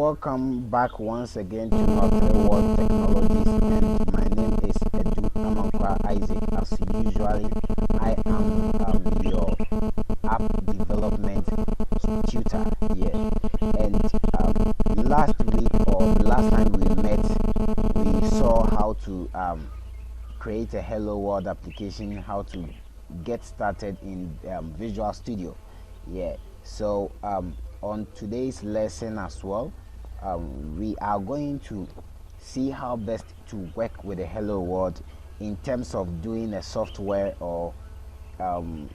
welcome back once again to Node3 World Technologies, and my name is Edu Amankwa Isaac. As usually, I am your app development tutor here. And last week or last time we met, we saw how to create a Hello World application, how to get started in Visual Studio. So on today's lesson as well, we are going to see how best to work with the Hello World in terms of doing a software or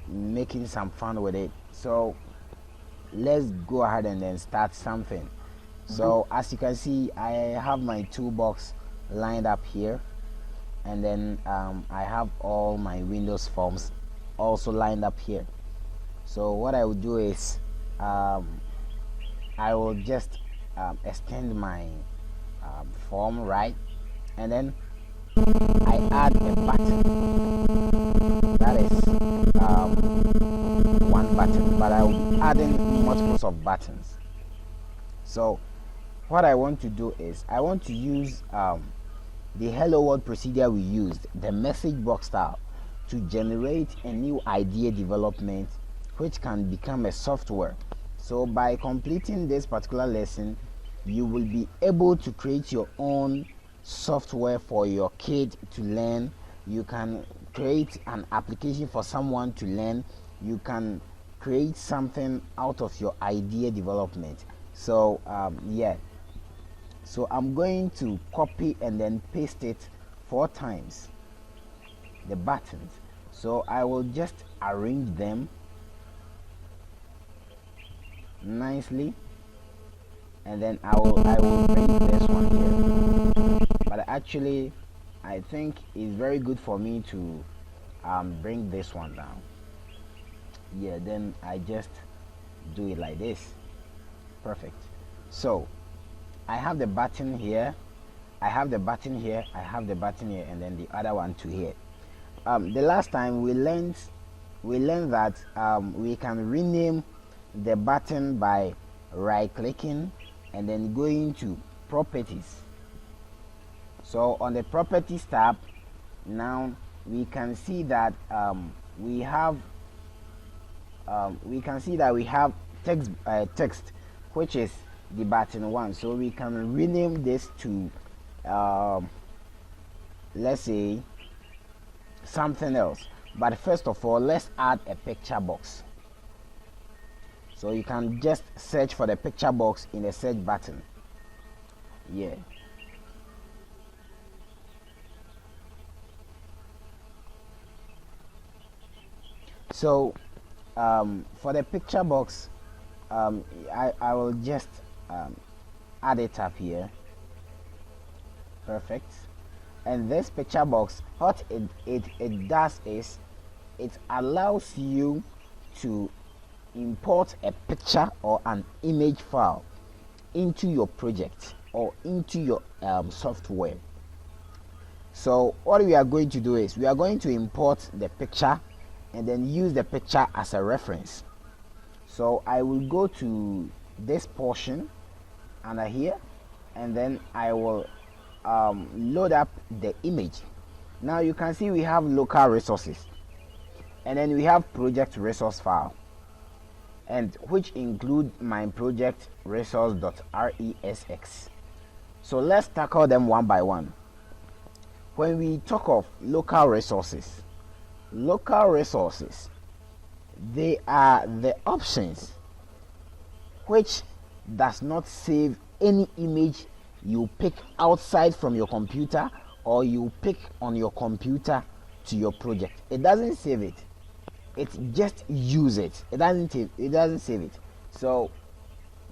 making some fun with it. So let's go ahead and then start something. So as you can see, I have my toolbox lined up here, and then I have all my Windows forms also lined up here. So what I will do is I will just extend my form, right, and then I add a button. That is one button, but I will be adding multiples of buttons. So what I want to do is I want to use the Hello World procedure we used, the message box style, to generate a new idea development which can become a software. So by completing this particular lesson, you will be able to create your own software for your kid to learn. You can create an application for someone to learn. You can create something out of your idea development. So so I'm going to copy and then paste it 4 times, the buttons. So I will just arrange them nicely, and then I will bring this one here. But actually I think it's very good for me to bring this one down. Then I just do it like this. Perfect. So I have the button here, I have the button here, I have the button here, and then the other one to here. The last time we learned that we can rename the button by right clicking and then going to properties. So on the properties tab, now we can see that we have text, which is the button 1. So we can rename this to let's say something else. But first of all, let's add a picture box. So you can just search for the picture box in the search button. So for the picture box, I will just add it up here. Perfect. And this picture box, what it does is it allows you to import a picture or an image file into your project or into your software. So what we are going to do is we are going to import the picture and then use the picture as a reference. So I will go to this portion under here, and then I will load up the image. Now you can see we have local resources, and then we have project resource file, and which include my project resource.resx. So let's tackle them one by one. When we talk of local resources, they are the options which does not save any image you pick outside from your computer or you pick on your computer to your project. It doesn't save it, it just use it. It doesn't save it. So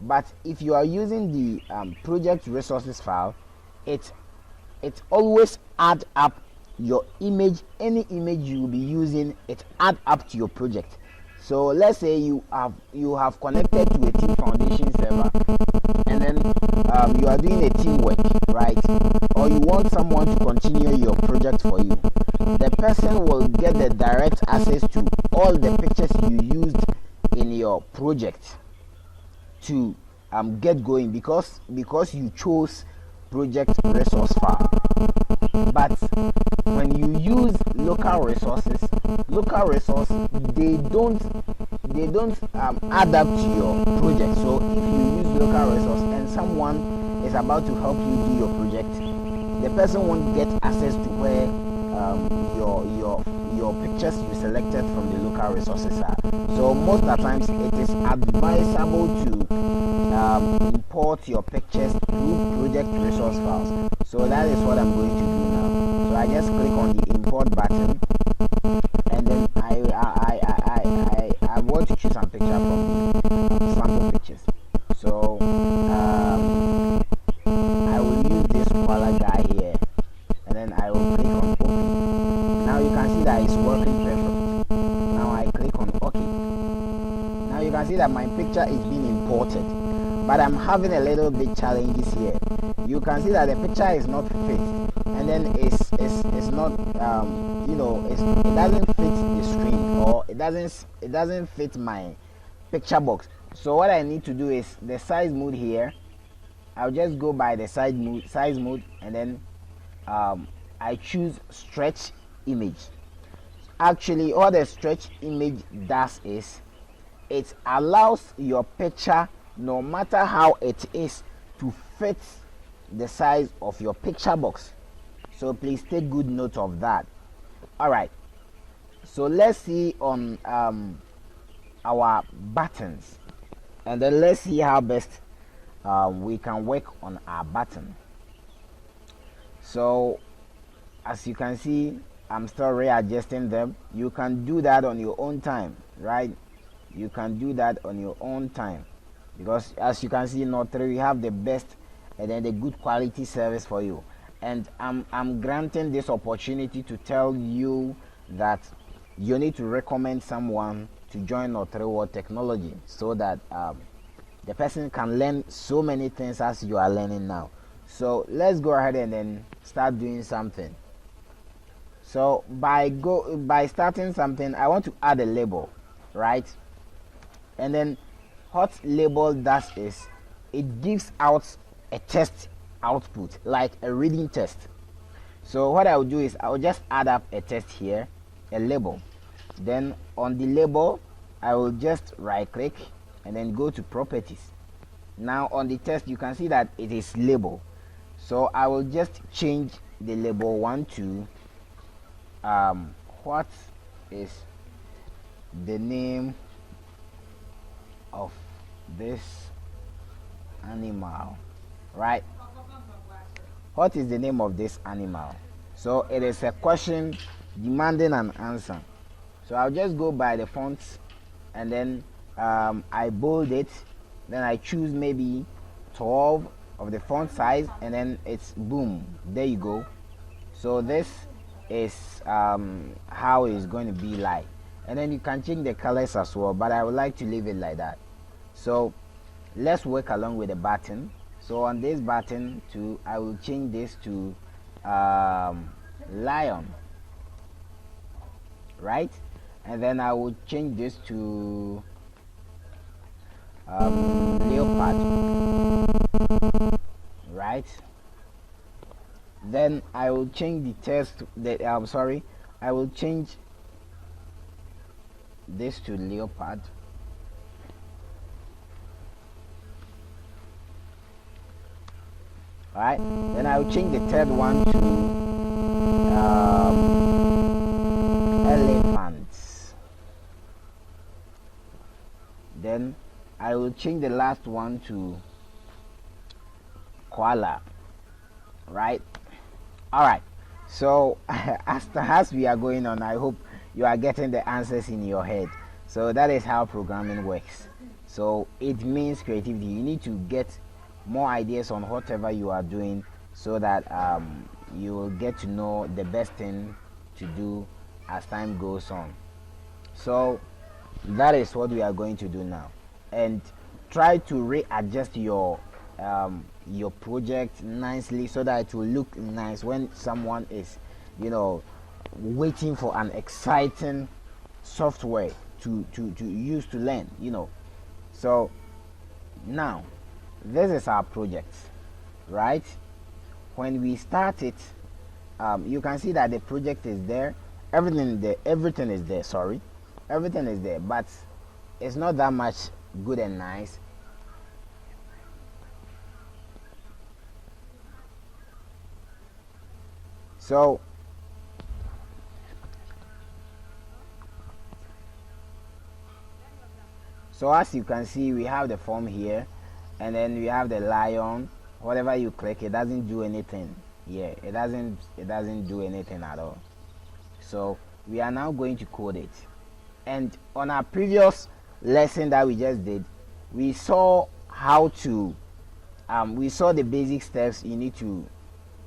but if you are using the project resources file, it always add up your image. Any image you will be using, it add up to your project. So let's say you have connected to a Team Foundation server, and then you are doing a teamwork, right? Or you want someone to continue your project for you. The person will get the direct access to all the pictures you used in your project to get going because you chose project resource file. But when you use local resources, they don't add up to your project. So if you use local resource and someone is about to help you do your project, the person won't get access to where your pictures you selected from the local resources are. So most of the times it is advisable to import your pictures through project resource files. So that is what I'm going to do now. So I just click on the import button, and then I want to choose some picture from the sample pictures. So I will use this koala guy here, and then I will click on open. Now you can see that it's working perfect. Now I click on OK. Now you can see that my picture is being imported, but I'm having a little bit challenges here. You can see that the picture is not fit, and then it's not it doesn't fit the screen, or it doesn't fit my picture box. So what I need to do is the size mode here. I'll just go by the size mode, and then I choose stretch image. Actually, all the stretch image does is it allows your picture, no matter how it is, to fit the size of your picture box. So please take good note of that. Alright, so let's see on our buttons, and then let's see how best we can work on our button. So as you can see, I'm still readjusting them. You can do that on your own time, right? You can do that on your own time, because as you can see, Node3 we have the best and then the good quality service for you. And I'm granting this opportunity to tell you that you need to recommend someone to join Node3 World Technology, so that the person can learn so many things as you are learning now. So let's go ahead and then start doing something. So by starting something, I want to add a label, right? And then what label does is it gives out a test output, like a reading test. So what I will do is I will just add up a test here, a label. Then on the label, I will just right click and then go to properties. Now on the test, you can see that it is label. So I will just change the label one to what is the name of this animal, right? What is the name of this animal? So it is a question demanding an answer. So I'll just go by the fonts, and then I bold it, then I choose maybe 12 of the font size, and then it's boom, there you go. So this is how it's going to be like, and then you can change the colors as well, but I would like to leave it like that. So let's work along with the button. So on this button too, I will change this to lion, right? And then I will change this to leopard, right? Then I will change the text that I will change this to leopard. Alright, then I will change the third one to elephants. Then I will change the last one to koala, right? Alright, so as we are going on, I hope you are getting the answers in your head. So that is how programming works. So it means creativity. You need to get more ideas on whatever you are doing, so that you will get to know the best thing to do as time goes on. So that is what we are going to do now, and try to readjust your project nicely, so that it will look nice when someone is waiting for an exciting software to use to learn. So now this is our project, right? When we start it, you can see that the project is there, everything is there, sorry, everything is there, but it's not that much good and nice. So as you can see, we have the form here, and then we have the lion. Whatever you click, it doesn't do anything. Yeah, it doesn't do anything at all. So we are now going to code it. And on our previous lesson that we just did, we saw how to we saw the basic steps you need to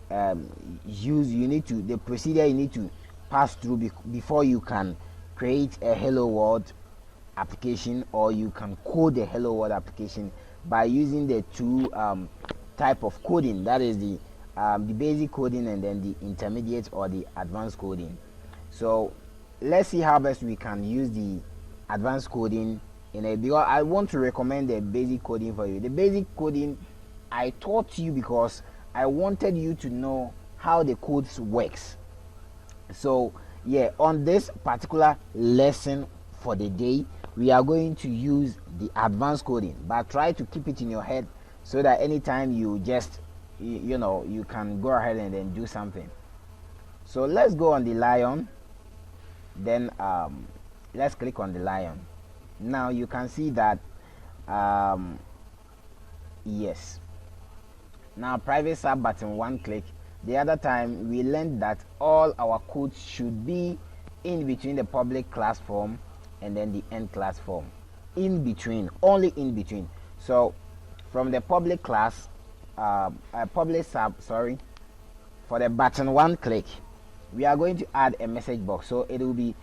the procedure you need to pass through before you can create a hello world application, or you can code a hello world application by using the two type of coding, that is the basic coding and then the intermediate or the advanced coding. So let's see how best we can use the advanced coding because I want to recommend the basic coding for you. The basic coding I taught you because I wanted you to know how the codes works. So yeah, on this particular lesson for the day, we are going to use the advanced coding, but try to keep it in your head so that anytime you just you can go ahead and then do something. So let's go on the lion, then let's click on the lion. Now you can see that yes, now private sub button, one click. The other time we learned that all our codes should be in between the public class form and then the end class form, in between, only in between. So from the public class public sub, sorry, for the button one click, we are going to add a message box. So it will be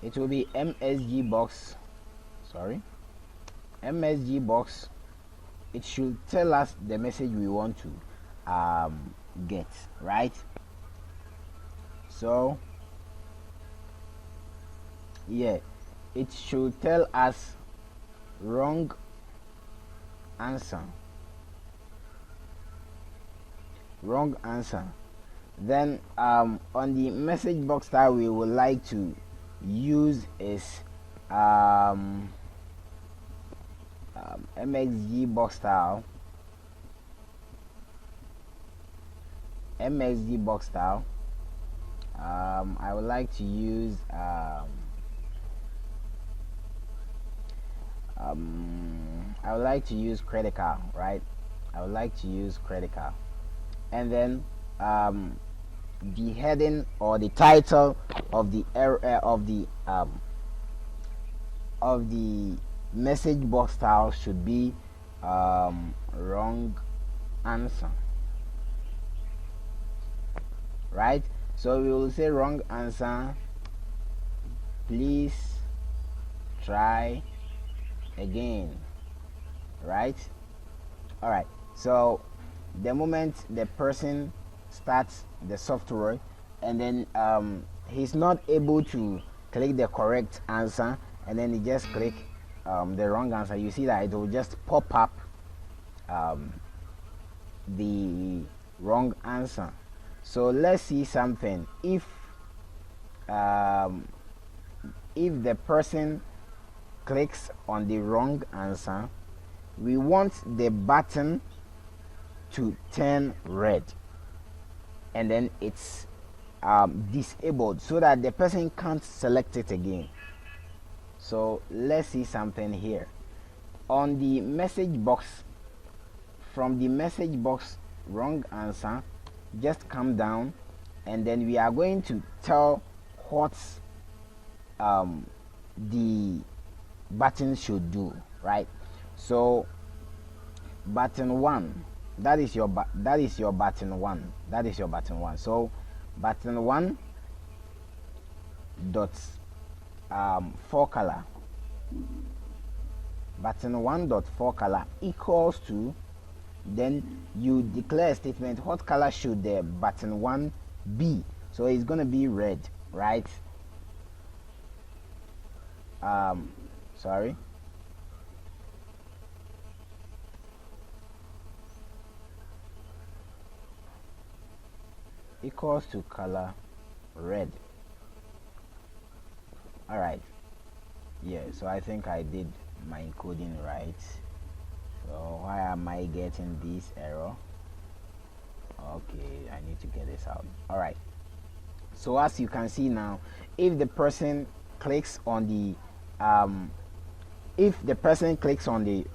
MSG box, sorry, MSG box. It should tell us the message we want to get, right? So yeah, it should tell us wrong answer, then on the message box that we would like to use is MXG box style. I would like to use critical, right? I would like to use critical, and then the heading or the title of the message box style should be wrong answer, right? So we will say wrong answer, please try again, right? All right, so the moment the person starts the software and then he's not able to click the correct answer, and then he just click the wrong answer, you see that it will just pop up the wrong answer. So let's see something. If the person clicks on the wrong answer, we want the button to turn red, and then it's disabled so that the person can't select it again. So let's see something here. On the message box, from the message box wrong answer, just come down, and then we are going to tell what the button should do, right? So button 1, that is your button 1. So button 1 dot for color, button 1 dot for color equals to, then you declare a statement, what color should the button 1 be? So it's gonna be red, right? Sorry, equals to color red. All right, yeah, so I think I did my encoding right. So why am I getting this error? Okay, I need to get this out. All right, so as you can see now, if the person clicks on the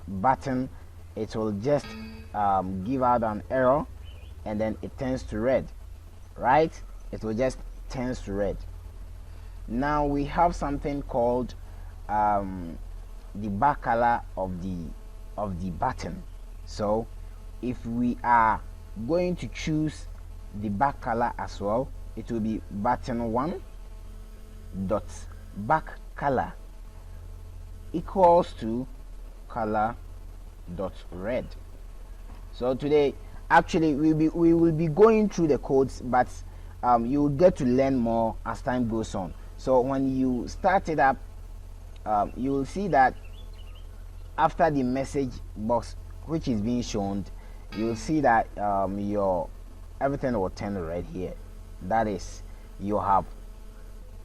button, it will just give out an error, and then it turns to red, right? It will just turns to red. Now we have something called the back color of the button. So if we are going to choose the back color as well, it will be button1 dot back color equals to color dot red. So today actually we will be going through the codes, but you will get to learn more as time goes on. So when you start it up, you will see that after the message box which is being shown, you will see that your everything will turn red here. That is, you are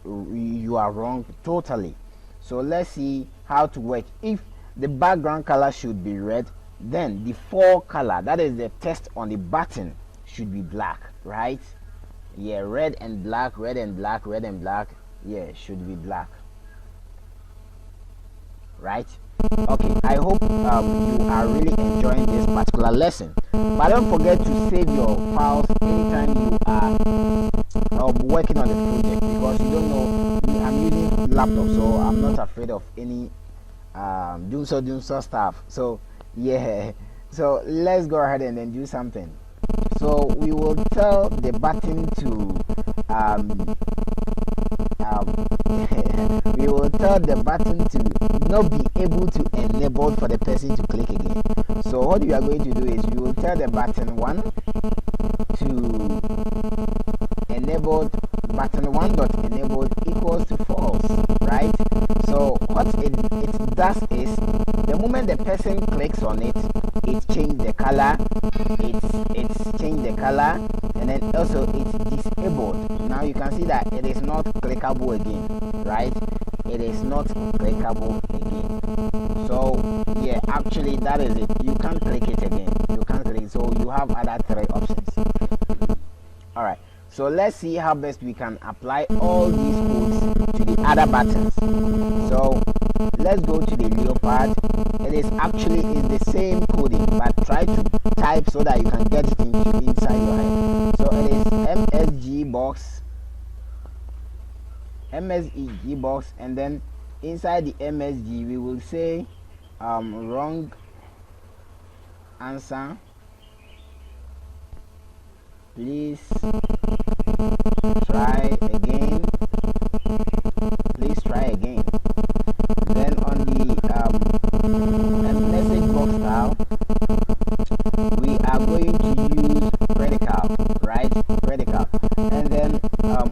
wrong totally. So let's see how to work. If the background color should be red, then the fore color, that is the text on the button, should be black, right? Yeah, red and black, red and black, red and black. Yeah, should be black, right? Okay, I hope you are really enjoying this particular lesson, but don't forget to save your files anytime you are working on the project, because you don't know, I'm using laptop, so I'm not afraid of any doom so stuff. So yeah, so let's go ahead and then do something. So we will tell the button to we will tell the button to not be able to enable for the person to click again. So what we are going to do is we will tell the button 1 to enable, button1 dot enabled equals to false, right? So what it does is, the moment the person clicks on it, it changed the color, it's changed the color, and then also it's disabled. Now you can see that it is not clickable again, right? It is not clickable again. So yeah, actually that is it. You can't click it again. You can't click it. So you have other 3 options. All right. So let's see how best we can apply all these codes to the other buttons. So let's go to the leopard. It is the same coding, but try to type so that you can get it inside your head. So it is MSG box, and then inside the MSG we will say wrong answer, please try again, please try again. Then on the message box now, we are going to use predicate, right? Predicate. And then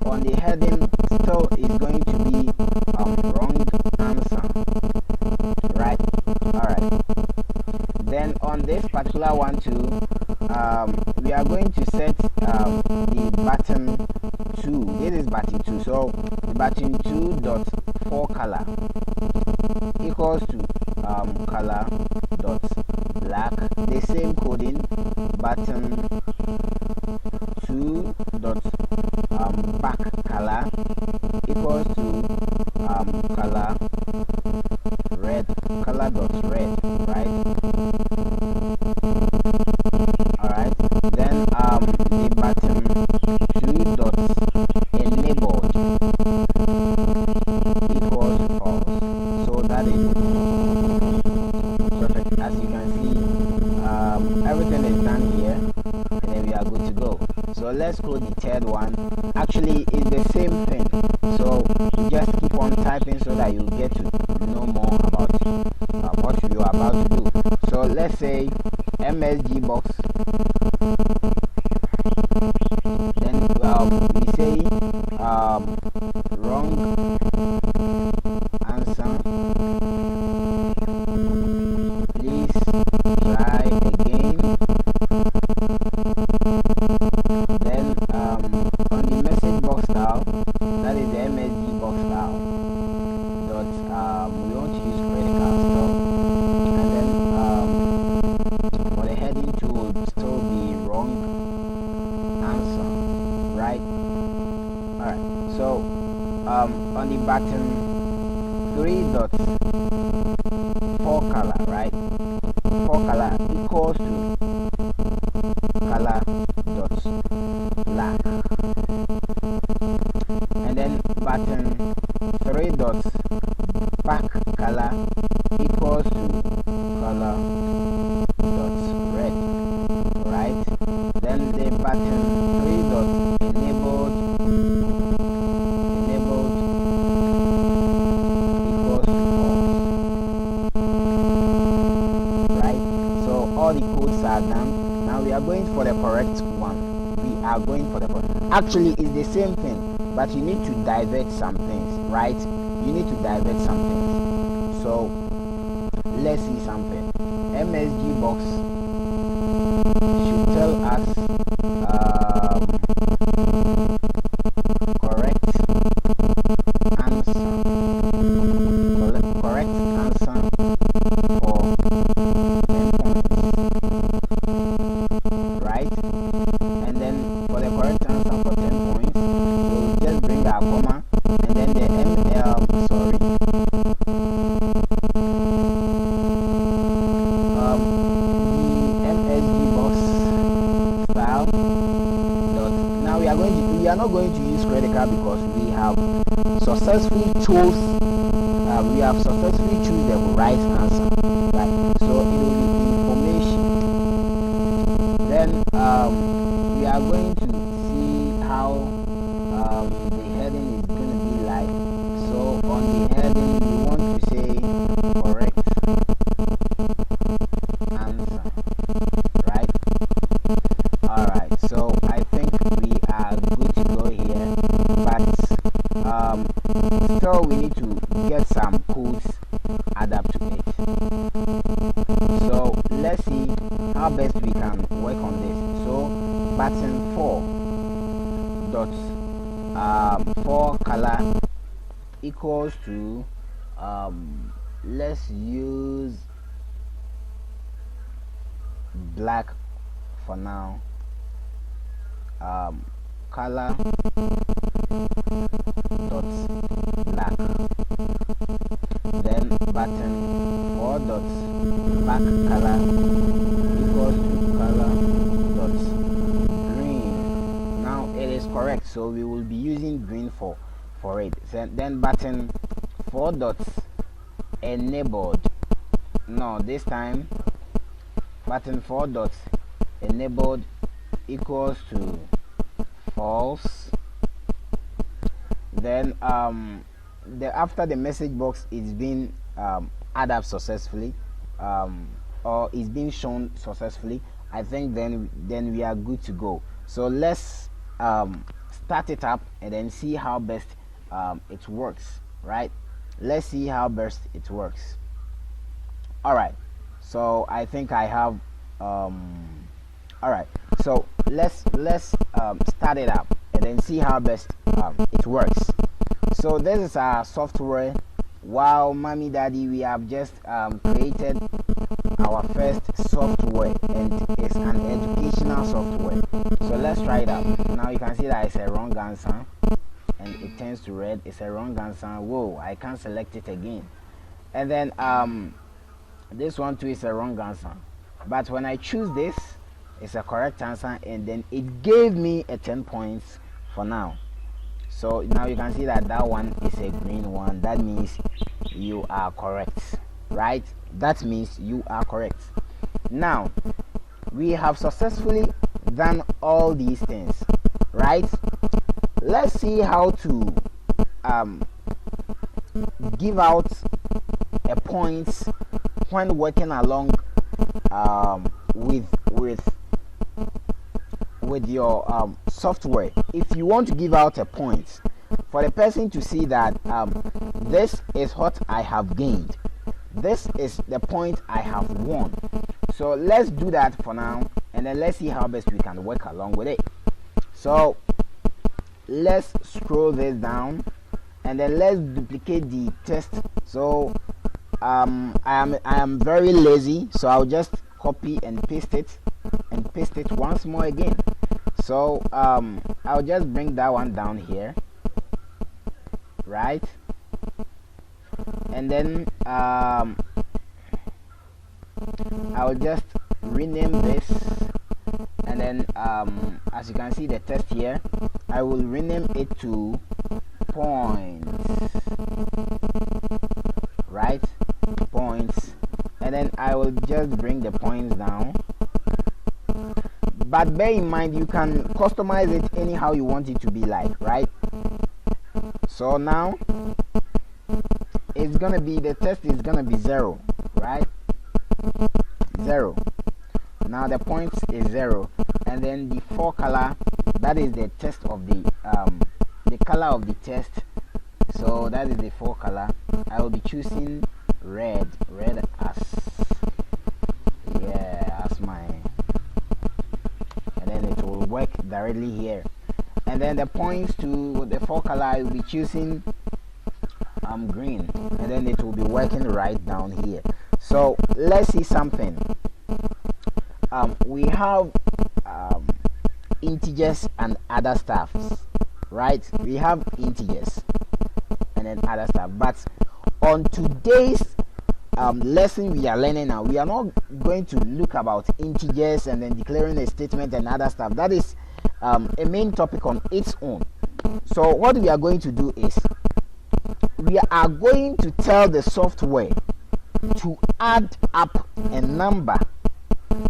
on the heading still is going to be wrong answer, right? Alright. Then on this particular one too, we are going to set the button 2. This is button 2. So button 2 dot fore color equals to color dot black. The same coding, button 2 dot back color equals to color red, color dot red, right? Alright, then the button 2 dot enabled equals to false. So that is perfect. As you can see, everything is done here, and then we are good to go. So let's go the third one. Actually, it's the same thing. So you just keep on typing so that you get to know more about what you are about to do. So let's say MSG box. Then we say wrong answer, please try again. Then Alright, so on the button 3 dots 4 color, right? 4 color equals to color dot black, and then button 3 dots back color equals to color dot red, right? Then the button 3 dots enabled equals to false, right? So all the codes are done. Now we are going for the correct one. We are going for the correct. Actually, it's the same thing, but you need to divert some things, right? You need to divert some things. So let's see something. MSG box should tell us correct answer for 10 points, right? And then for the correct answer for 10 points, we'll just bring our comma, and then the MSG box style dot. Now we are not going to use critical because we have successfully chose the right answer, right? So it will be information. Then we are going to see how the heading is going to be like. So on the heading we want to say correct answer, right? Alright, so I think we are good to go here, but still we need to get some codes adapt to it. So let's see how best we can work on this. So button 4 dots 4 color equals to let's use black for now. Color dots black, then button 4 dots back color equals to color dots green. Now it is correct, so we will be using green for it. Then button 4 dots enabled. No, this time button 4 dots enabled equals to false. Then after the message box is being added up successfully, or is being shown successfully, I think then we are good to go. So let's start it up and then see how best it works, right? Let's see how best it works. Alright, so I think I have alright, so let's start it up and then see how best it works. So this is our software. Wow, mommy, daddy, we have just created our first software, and it's an educational software. So let's try it out. Now you can see that it's a wrong answer and it turns to red. It's a wrong answer. Whoa, I can't select it again. And then this one too is a wrong answer, but when I choose this, it's a correct answer, and then it gave me a 10 points for now. So now you can see that that one is a green one. That means you are correct, right? That means you are correct. Now we have successfully done all these things, right? Let's see how to give out a points when working along with your software. If you want to give out a point for the person to see that this is what I have gained, this is the point I have won. So let's do that for now, and then let's see how best we can work along with it. So let's scroll this down and then let's duplicate the test. So I am very lazy, so I'll just copy and paste it once more again. So I'll just bring that one down here right? And then I'll just rename this, and then as you can see the test here, I will rename it to points, right? Points. And then I will just bring the points down, but bear in mind you can customize it anyhow you want it to be like, right? So now it's gonna be, the test is gonna be 0, right? 0. Now the points is 0, and then the 4 color, that is the test of the color of the test. So that is the 4 color. I will be choosing red as, yeah, as my, and then it will work directly here. And then the points to the 4 color, I will be choosing green, and then it will be working right down here. So let's see something. We have integers and other stuffs, right? We have integers and then other stuff, but on today's lesson we are learning now, we are not going to look about integers and then declaring a statement and other stuff. That is a main topic on its own. So what we are going to do is we are going to tell the software to add up a number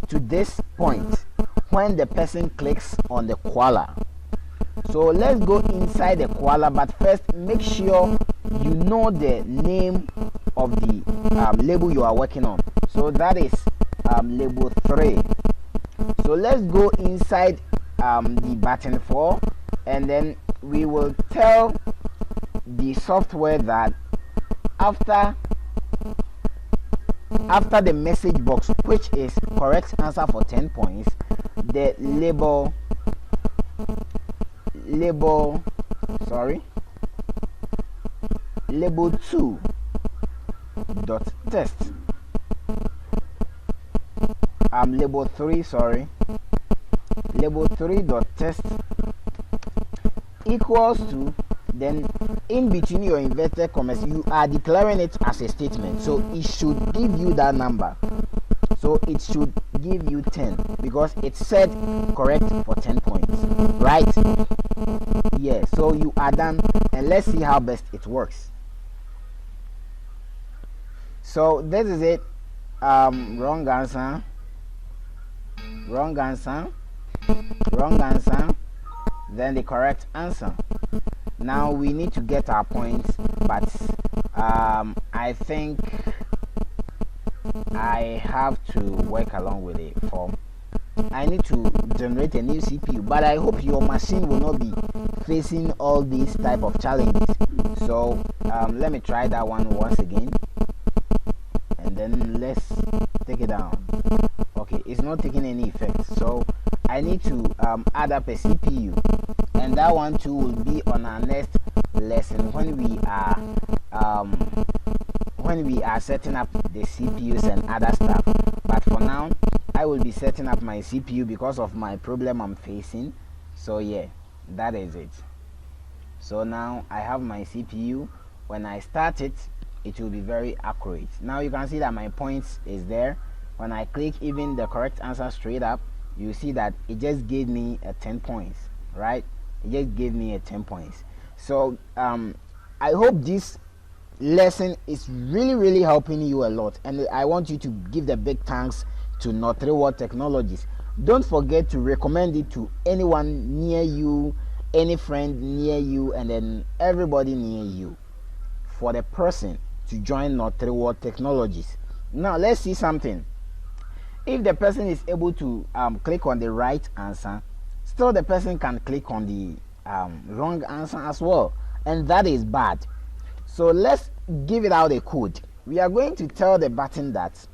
to this point when the person clicks on the koala. So let's go inside the koala, but first make sure you know the name of the label you are working on. So that is label 3. So let's go inside the button 4, and then we will tell the software that after the message box, which is correct answer for 10 points, the label label 2 dot test label 3 label 3 dot test equals to, then in between your inverted commas you are declaring it as a statement, so it should give you that number. So it should give you 10 because it said correct for 10 points, right? Yeah, so you are done, and let's see how best it works. So this is it. Wrong answer, then the correct answer. Now we need to get our points, but I think I have to work along with the form. I need to generate a new CPU, but I hope your machine will not be facing all these type of challenges. So let me try that one once again, and then let's take it down. Okay, it's not taking any effect, so I need to add up a CPU, and that one too will be on our next lesson when we are setting up the CPUs and other stuff. But for now I will be setting up my CPU because of my problem I'm facing. So yeah, that is it. So now I have my CPU. When I start it, it will be very accurate. Now you can see that my points is there. When I click even the correct answer straight up, you see that it just gave me a 10 points, right? It just gave me a 10 points. So I hope this lesson is really helping you a lot, and I want you to give the big thanks to Node3 Technologies. Don't forget to recommend it to anyone near you, any friend near you, and then everybody near you for the person to join Node3 Technologies. Now let's see something. If the person is able to click on the right answer, still the person can click on the wrong answer as well, and that is bad. So let's give it out a code. We are going to tell the button that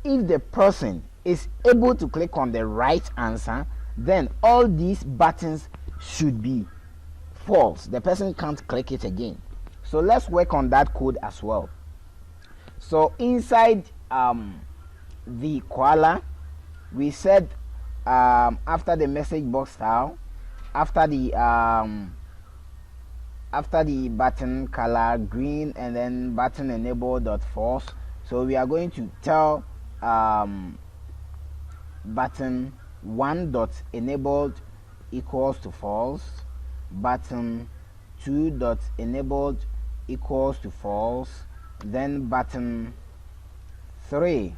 if the person is able to click on the right answer, then all these buttons should be false. The person can't click it again. So let's work on that code as well. So inside the koala, we said after the message box style, after the after the button color green, and then button enable dot false. So we are going to tell button 1 dot enabled equals to false, button 2 dot enabled equals to false, then button 3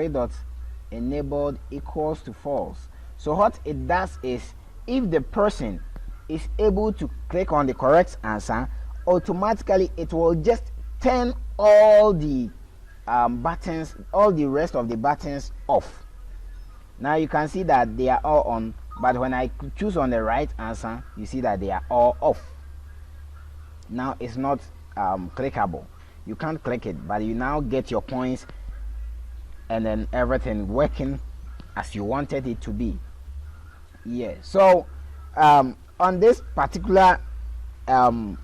dot enabled equals to false. So what it does is, if the person is able to click on the correct answer, automatically it will just turn all the buttons, all the rest of the buttons off. Now you can see that they are all on, but when I choose on the right answer, you see that they are all off. Now it's not clickable. You can't click it, but you now get your points and then everything working as you wanted it to be. Yeah, so on this particular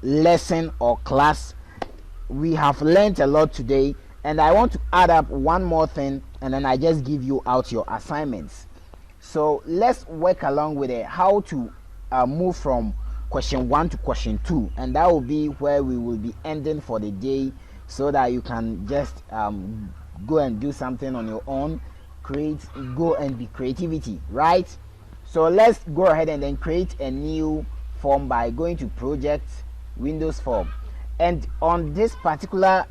lesson or class, we have learned a lot today, and I want to add up one more thing, and then I just give you out your assignments. So let's work along with it, how to move from question 1 to question 2, and that will be where we will be ending for the day, so that you can just go and do something on your own, go and be creativity, right? So let's go ahead and then create a new form by going to project, Windows form, and on this particular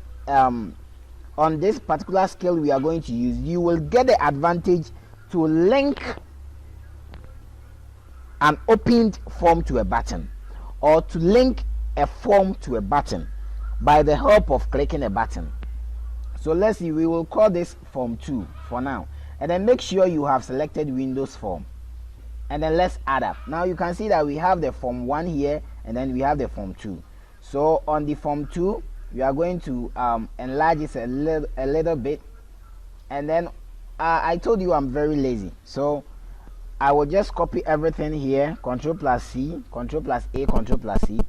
skill we are going to use, you will get the advantage to link an opened form to a button, or to link a form to a button by the help of clicking a button. So let's see, we will call this form 2 for now, and then make sure you have selected Windows form, and then let's add up. Now you can see that we have the form 1 here, and then we have the form 2. So on the form 2, we are going to enlarge it a little bit, and then I told you I'm very lazy, so I will just copy everything here, Ctrl plus C, Ctrl plus A, Ctrl plus C,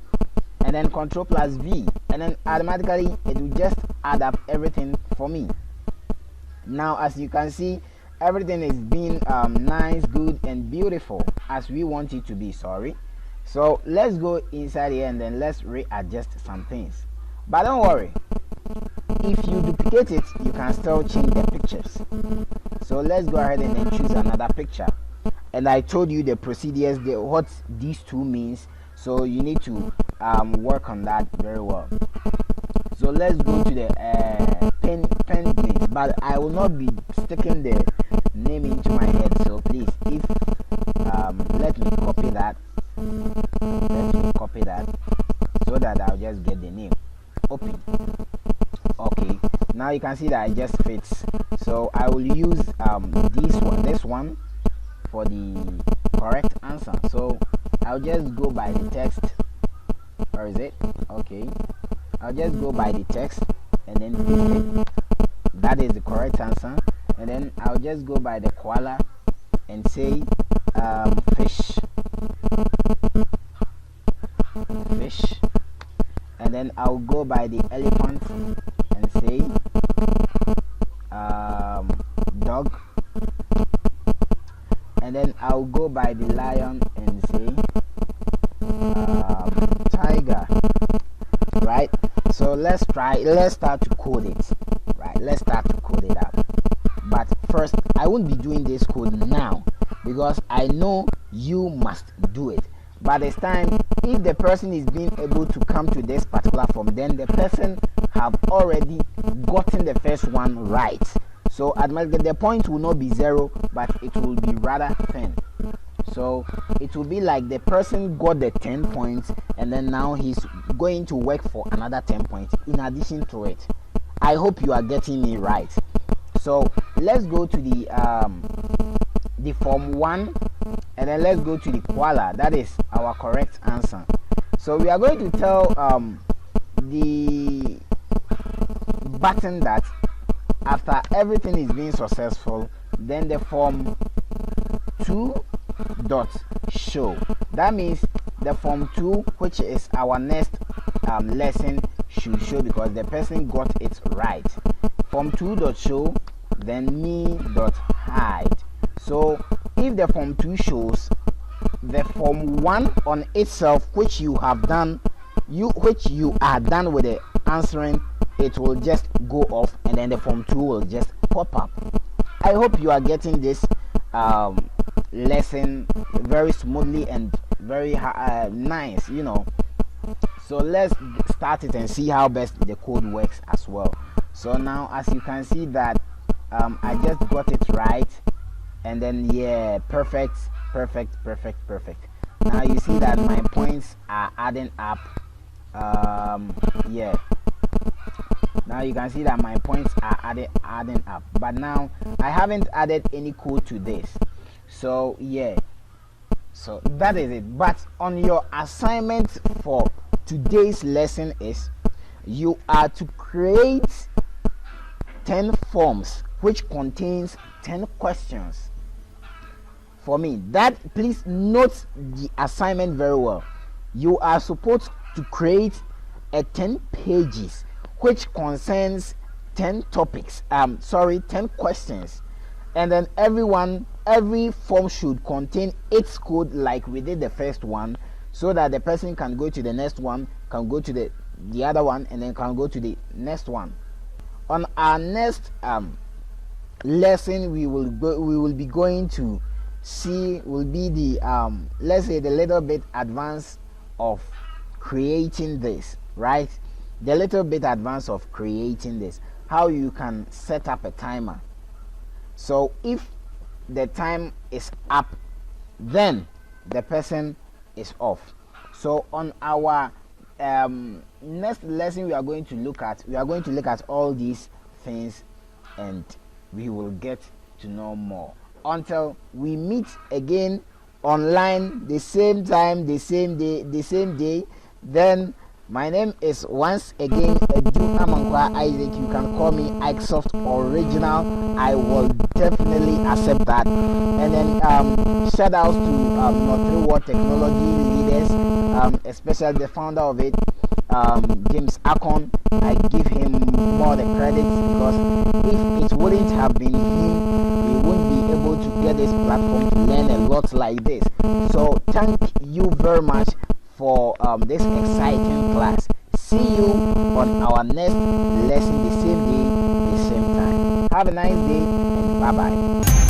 and then Ctrl plus V, and then automatically it will just add up everything for me. Now as you can see, everything is being nice, good and beautiful as we want it to be. So let's go inside here and then let's readjust some things, but don't worry, if you duplicate it you can still change the pictures. So let's go ahead and then choose another picture, and I told you the procedures, what these two means, so you need to work on that very well. So let's go to the penguins, but I will not be sticking the name into my head, so please, if let me copy that so that I'll just get the name. Open. Okay, now you can see that it just fits, so I will use this one for the correct answer. So I'll just go by the text. Where is it? Okay, I'll just go by the text and then paste it. That is the correct answer. And then I'll just go by the koala and say fish, and then I'll go by the elephant and say dog, and then I'll go by the lion and say tiger, right? So let's start to code it, right? Let's start to code it up, but first I won't be doing this code now because I know you must do it. By this time, if the person is being able to come to this particular form, then the person have already gotten the first one right. So automatically the point will not be 0, but it will be rather 10. So it will be like the person got the 10 points, and then now he's going to work for another 10 points in addition to it. I hope you are getting me right. So let's go to the form 1, and then let's go to the koala. That is our correct answer. So we are going to tell the button that after everything is being successful, then the form 2 dot show. That means the form 2, which is our next lesson, should show because the person got it right. Form 2 dot show, then me dot hide. So if the form 2 shows, the form 1 on itself, which you have done, which you are done with the answering, it will just go off, and then the form 2 will just pop up. I hope you are getting this lesson very smoothly and very nice, you know. So let's start it and see how best the code works as well. So now, as you can see that I just got it right, and then yeah, perfect. Now you see that my points are adding up. Yeah, now you can see that my points are adding up, but now I haven't added any code to this. So yeah, so that is it. But on your assignment for today's lesson is you are to create 10 forms which contains 10 questions. For me, that, please note the assignment very well. You are supposed to create a 10 pages which concerns 10 topics, 10 questions, and then every form should contain its code like we did the first one, so that the person can go to the next one, can go to the other one, and then can go to the next one. On our next lesson, we will be going to see, will be the let's say the little bit advanced of creating this, right? The little bit advanced of creating this, how you can set up a timer. So if the time is up, then the person is off. So on our next lesson, we are going to look at all these things, and we will get to know more. Until we meet again online, the same time, the same day, then my name is once again Edu Amankwa Isaac. You can call me Ikesoft Original. I will definitely accept that. And then shout outs to Node3 Technology leaders, especially the founder of it, James Akon. I give him more the credits, because if it wouldn't have been him, we wouldn't be able to get this platform to learn a lot like this. So thank you very much for this exciting class. See you on our next lesson, the same day, the same time. Have a nice day, and bye bye.